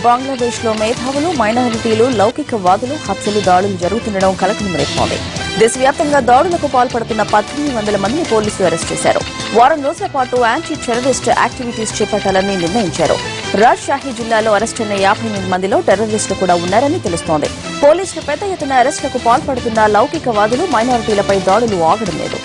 బంగ్లాదేశ్ లో మేధావులు మైనారిటీలు లౌకికవాదులు హత్యలు దాడులు జరుగుతుండడం కలకలం రేపుతోంది. దేశవ్యాప్తంగా దాడులకు పాల్పడుతున్న 1800 మందిని పోలీసులు అరెస్ట్ చేశారు. వారం రోజుల పాటు యాంటీ టెర్రరిస్ట్ యాక్టివిటీస్ చేపట్టాలని నిర్ణయించారు. రాజ్షాహి జిల్లాలో అరెస్టైన 58 మందిలో టెర్రరిస్టులు కూడా ఉన్నారని తెలుస్తోంది. పోలీసులు పెద్ద ఎత్తున అరెస్టులకు పాల్పడుతున్న లౌకికవాదులు మైనారిటీలపై దాడులు ఆగడం లేదు.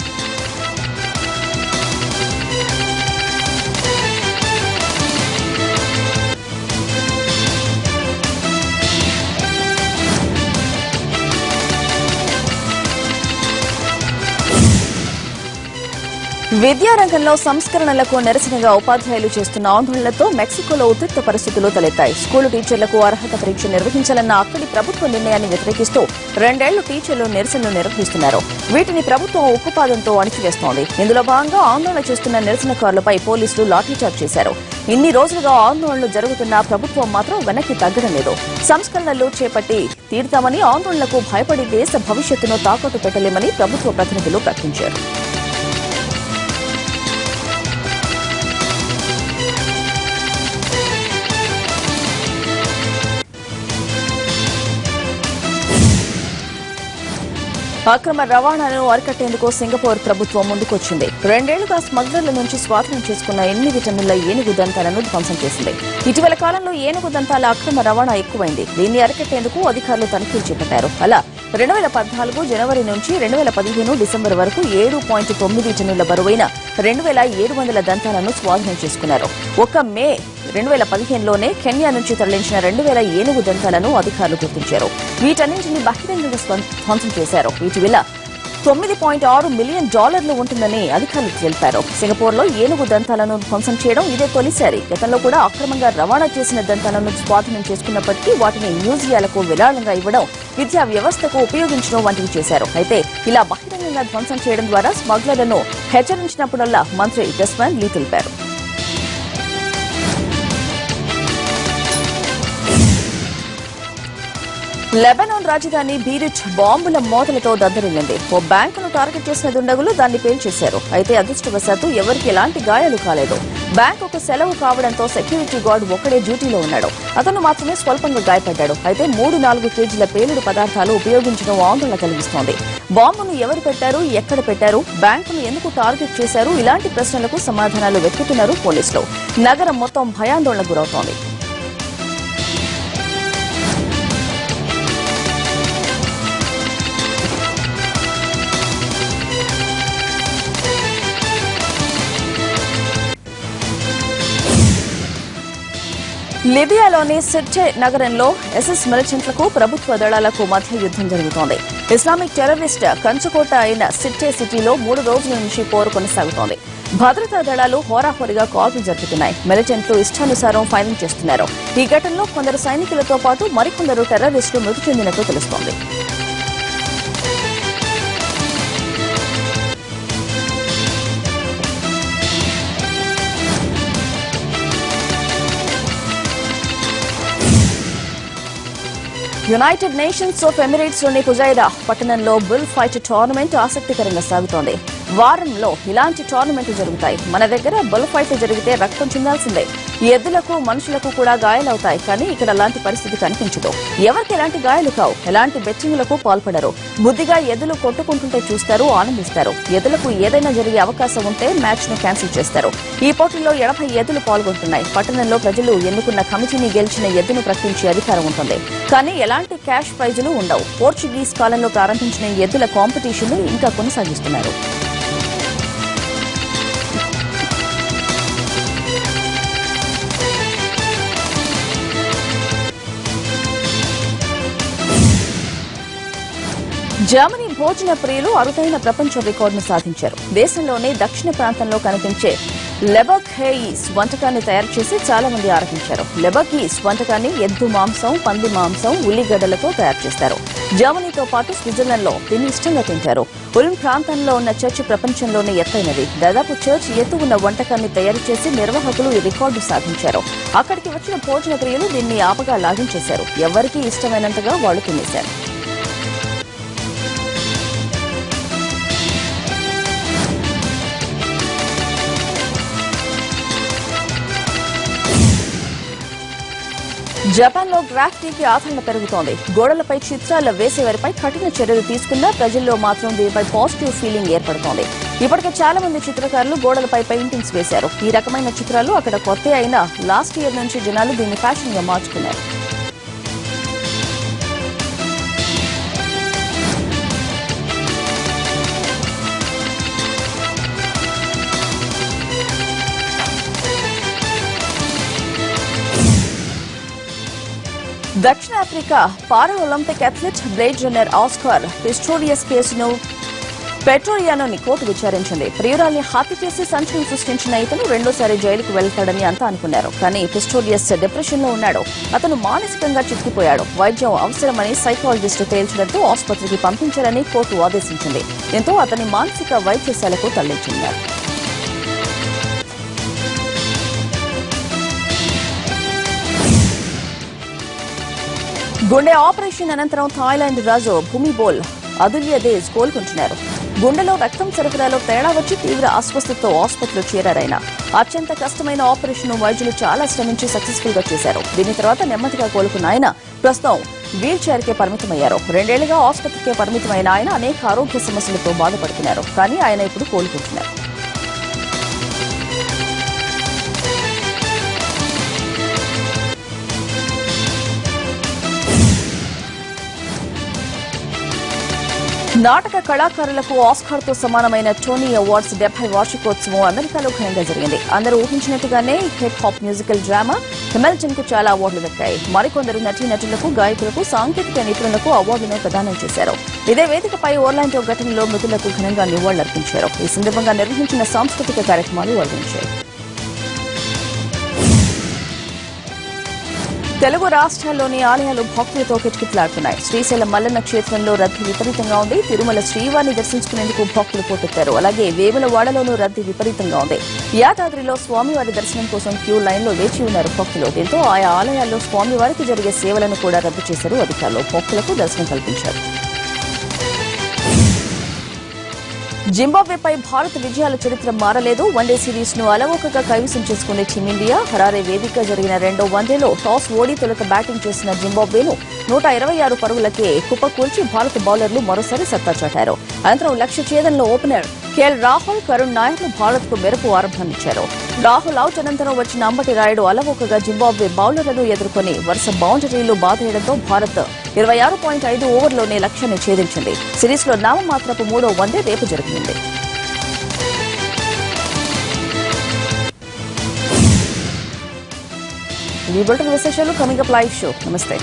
విద్యారంగంలో సంస్కరణలకు నిరసనగా ఉపాధ్యాయులు చేస్తున్న ఆందోళనలతో మెక్సికోలో ఉద్రిక్త పరిస్థితులు తలెత్తాయి. స్కూలు టీచర్లకు అర్హత పరీక్ష నిర్వహించాలన్న అక్కడి ప్రభుత్వ నిర్ణయాన్ని వ్యతిరేకిస్తూ 2 ఏళ్లు టీచర్లు నిరసనలు నిర్వహిస్తున్నారు. వీటిని ప్రభుత్వం ఉక్కుపాదంతో అణిచివేస్తోంది. ఇందులో భాగంగా ఆందోళన చేస్తున్న నిరసనకారులపై పోలీసులు లాఠీచార్జ్ చేశారు. ఇన్ని రోజులుగా ఆందోళనలు జరుగుతున్నా ప్రభుత్వం మాత్రం వెనక్కి తగ్గడం లేదు. సంస్కరణలు చేపట్టి తీరుతామని, ఆందోళనలకు భయపడి దేశ భవిష్యత్తును తాకట్టు పెట్టలేమని ప్రభుత్వ ప్రతినిధులు ప్రకటించారు. అక్రమ రవాణాను అరికట్టేందుకు సింగపూర్ ప్రభుత్వం ముందుకొచ్చింది. 2 ఏళ్లుగా స్మగ్లర్ల నుంచి స్వాధీనం చేసుకున్న 8 టన్నుల ఏనుగు దంతాలను ధ్వంసం చేసింది. ఇటీవల కాలంలో ఏనుగు దంతాల అక్రమ రవాణా ఎక్కువైంది. దీన్ని అరికట్టేందుకు అధికారులు తనిఖీలు చేపట్టారు. అలా 2014 జనవరి నుంచి 2015 డిసెంబర్ వరకు 7.9 టన్నుల బరువైన 2700 దంతాలను స్వాధీనం చేసుకున్నారు. ఒక్క మే 2015లోనే కెన్యా నుంచి తరలించిన 2000 ఏనుగు దంతాలను అధికారులు గుర్తించారు. వీటన్నింటినీ బహిరంగంగా ధ్వంసం చేశారు. వీటి విలువ $9.6 మిలియన్ ఉంటుందని అధికారులు తెలిపారు. సింగపూర్లో ఏనుగు దంతాలను ధ్వంసం చేయడం ఇదే తొలిసారి. గతంలో కూడా అక్రమంగా రవాణా చేసిన దంతాలను స్వాధీనం చేసుకున్నప్పటికీ వాటిని మ్యూజియాలకు విరాళంగా ఇవ్వడం, విద్యా వ్యవస్థకు ఉపయోగించడం వంటివి చేశారు. అయితే ఇలా బహిరంగంగా ధ్వంసం చేయడం ద్వారా స్మగ్లర్లను హెచ్చరించినప్పుడల్లా మంత్రి డెస్మండ్ లీ తెలిపారు. లెబనాన్ రాజధాని బీరుట్ బాంబుల మోతలతో దద్దరిల్లింది. ఓ బ్యాంకును టార్గెట్ చేసిన దుండగులు దాన్ని పేల్చేశారు. అయితే అదృష్టవశాత్తు ఎవరికి ఎలాంటి గాయాలు కాలేదు. బ్యాంక్ ఒక సెలవు కావడంతో సెక్యూరిటీ గార్డ్ ఒక్కడే డ్యూటీలో ఉన్నాడు. అతను మాత్రమే స్వల్పంగా గాయపడ్డాడు. అయితే 3-4 కేజీల పేలుడు పదార్థాలు ఉపయోగించడం ఆందోళన కలిగిస్తోంది. బాంబును ఎవరు పెట్టారు, ఎక్కడ పెట్టారు, బ్యాంకును ఎందుకు టార్గెట్ చేశారు, ఇలాంటి ప్రశ్నలకు సమాధానాలు వెతుకుతున్నారు పోలీసులు. నగరం మొత్తం భయాందోళనకు గురవుతోంది. లిబియాలోని సిర్టే నగరంలో ఎస్ఎస్ మిలిటెంట్లకు ప్రభుత్వ దళాలకు మధ్య యుద్దం జరుగుతోంది. ఇస్లామిక్ టెర్రరిస్ట్ కంచుకోట అయిన సిర్టే సిటీలో 3 రోజుల నుంచి పోరు కొనసాగుతోంది. భద్రతా దళాలు హోరాహోరీగా కాల్పులు జరుపుతున్నాయి. మిలిటెంట్లు ఇష్టానుసారం ఫైరింగ్ చేస్తున్నారు. ఈ ఘటనలో కొందరు సైనికులతో పాటు మరికొందరు టెర్రరిస్టులు మృతి చెందినట్లు తెలుస్తోంది. యునైటెడ్ నేషన్స్ ఆఫ్ ఎమిరేట్స్ లోని ఫుజైదా పట్టణంలో బుల్ ఫైట్ టోర్నమెంట్ ఆసక్తికరంగా సాగుతోంది. వారంలో ఇలాంటి టోర్నమెంట్లు జరుగుతాయి. మన దగ్గర బుల్ ఫైట్ జరిగితే రక్తం చిందాల్సిందే. ఎద్దులకు మనుషులకు కూడా గాయాలవుతాయి. కానీ ఇక్కడ అలాంటి పరిస్థితి కనిపించదు. ఎవరికి ఎలాంటి గాయాలు కావు. ఎలాంటి బెట్టింగ్లకు పాల్పడరు. బుద్ధిగా ఎద్దులు కొట్టుకుంటుంటే చూస్తారు, ఆనందిస్తారు. ఎద్దులకు ఏదైనా జరిగే అవకాశం ఉంటే మ్యాచ్ ను క్యాన్సిల్ చేస్తారు. ఈ పోటీలో 80 ఎద్దులు పాల్గొంటున్నాయి. పట్టణంలో ప్రజలు ఎన్నుకున్న కమిటీని గెలిచిన ఎద్దును ప్రకటించే అధికారం ఉంటుంది. కానీ ఎలాంటి క్యాష్ ప్రైజులు ఉండవు. పోర్చుగీస్ కాలంలో ప్రారంభించిన ఎద్దుల కాంపిటీషన్ ను ఇంకా కొనసాగిస్తున్నారు. జర్మనీ భోజన ప్రియులు అరుదైన ప్రపంచ రికార్డును సాధించారు. దేశంలోనే దక్షిణ ప్రాంతంలో కనిపించే లెబర్గ్హెయిస్ వంటకాన్ని తయారు చేసి చాలా మంది ఆరగించారు. లెబర్గ్హెయిస్ వంటకాన్ని ఎద్దు మాంసం, పంది మాంసం, ఉల్లిగడ్డలతో తయారు చేస్తారు. జర్మనీతో పాటు స్విట్జర్లాండ్ లో దీన్ని ఇష్టంగా తింటారు. ఉల్మ్ ప్రాంతంలో ఉన్న చర్చి ప్రపంచంలోనే ఎత్తైనది. దాదాపు చర్చ్ ఎత్తు ఉన్న వంటకాన్ని తయారు చేసి నిర్వాహకులు ఈ రికార్డు సాధించారు. అక్కడికి వచ్చిన భోజన ప్రియులు దీన్ని ఆపగా లాగించేశారు. ఎవరికీ ఇష్టమైనంతగా వాళ్లు తినేశారు. జపాన్లో గ్రాఫిటీకి ఆదరణ పెరుగుతోంది. గోడలపై చిత్రాలు వేసేవారిపై కఠిన చర్యలు తీసుకున్నా ప్రజల్లో మాత్రం దీనిపై పాజిటివ్ ఫీలింగ్ ఏర్పడుతోంది. ఇప్పటికే చాలా మంది చిత్రకారులు గోడలపై పెయింటింగ్స్ వేశారు. ఈ రకమైన చిత్రాలు అక్కడ కొత్త అయినా లాస్ట్ ఇయర్ నుంచి జనాలు దీన్ని ఫ్యాషన్ గా మార్చుకున్నారు. దక్షిణాఫ్రికా పారా Olympic athlete blade runner Oscar Pistorius కేసును పెట్రోలియానోని కోర్టు విచారించింది. ప్రియురాల్ని హత్య చేసి సంచలనం సృష్టించిన ఇతను రెండోసారి జైలుకు వెళ్తాడని అంతా అనుకున్నారు. కానీ పిస్టోరియస్ డిప్రెషన్ లో ఉన్నాడు. అతను మానసికంగా చిక్కిపోయాడు. వైద్యం అవసరమని సైకాలజిస్టు తేల్చడంతో ఆసుపత్రికి పంపించాలని కోర్టు ఆదేశించింది. దీంతో అతని మానసిక వైద్యశాలకు తరలించారు. గుండె ఆపరేషన్ అనంతరం థాయిలాండ్ రాజు భూమిబోల్ అదుల్యదేజ్ కోలుకుంటున్నారు. గుండెలో రక్తం సరఫరాలో తేడా వచ్చి తీవ్ర అస్వస్థతతో ఆసుపత్రిలో చేరారాయన. అత్యంత కష్టమైన ఆపరేషన్ వైద్యులు చాలా శ్రమించి సక్సెస్ఫుల్ గా చేశారు. దీని తర్వాత నెమ్మదిగా కోలుకున్న ఆయన ప్రస్తుతం వీల్ చైర్ కే పరిమితమయ్యారు. 2 ఏళ్లుగా ఆసుపత్రికే పరిమితమైన ఆయన అనేక ఆరోగ్య సమస్యలతో బాధపడుతున్నారు. కానీ ఆయన ఇప్పుడు కోలుకుంటున్నారు. నాటక కళాకారులకు ఆస్కార్తో సమానమైన టోనీ అవార్డ్స్ 70 వార్షికోత్సవం అమెరికాలో ఘనంగా జరిగింది. అందరూ ఊహించినట్టుగానే హిప్ హాప్ మ్యూజికల్ డ్రామా హిమెల్టన్ కు చాలా అవార్డులు దక్కాయి. మరికొందరు నటీనటులకు, గాయకులకు, సాంకేతిక నిపుణులకు అవార్డులను ప్రదానం చేశారు. ఇదే వేదికపై ఓర్లాండో ఘటనలో మృతులకు ఘనంగా నివాళులర్పించారు. ఈ సందర్భంగా నిర్వహించిన సాంస్కృతిక కార్యక్రమాలు వర్ణించాయి. తెలుగు రాష్ట్రాల్లోని ఆలయాలు భక్తులతో కిటకిటలాడుతున్నాయి. శ్రీశైలం మల్లన్న క్షేత్రంలో రద్దీ విపరీతంగా ఉంది. తిరుమల శ్రీవారిని దర్శించుకునేందుకు భక్తులు పోటెత్తారు. అలాగే వేములవాడలోనూ రద్దీ విపరీతంగా ఉంది. యాదాద్రిలో స్వామివారి దర్శనం కోసం క్యూ లైన్లో వేచి ఉన్నారు భక్తులు. దీంతో ఆయా ఆలయాల్లో స్వామివారికి జరిగే సేవలను కూడా రద్దు చేశారు అధికారులు. భక్తులకు దర్శనం కల్పించారు. జింబాబ్వేపై భారత్ విజయాల చరిత్ర మారలేదు. వన్డే సిరీస్ ను అలవోకగా కైవసం చేసుకునే టీమిండియా హరారే వేదిక జరిగిన రెండో వన్డేలో టాస్ ఓడి తొలుత బ్యాటింగ్ చేసిన జింబాబ్వేను 126 పరుగులకే కుప్పకూల్చి భారత బౌలర్లు మరోసారి సత్తా చాటారు. అనంతరం లక్ష్య ఛేదనలో ఓపెనర్ కేఎల్ రాహుల్, కరుణ్ నాయర్లు భారత్ కు మెరుపు ఆరంభాన్నిచ్చారు. రాహుల్ అవుట్ అనంతరం వచ్చిన అంబటి రాయుడు అలవోకగా జింబాబ్వే బౌలర్లను ఎదుర్కొని వరుస బౌండరీలు బాధేయడంతో భారత్ 26.5 ఓవర్లోనే లక్ష్యాన్ని ఛేదించింది. సిరీస్ లో నామమాత్రపు 3వ వన్డే రేపు జరగనుంది. ఈ బులెటిన్ విశేషాలు కమింగ్ అప్ లైవ్ షో. నమస్తే.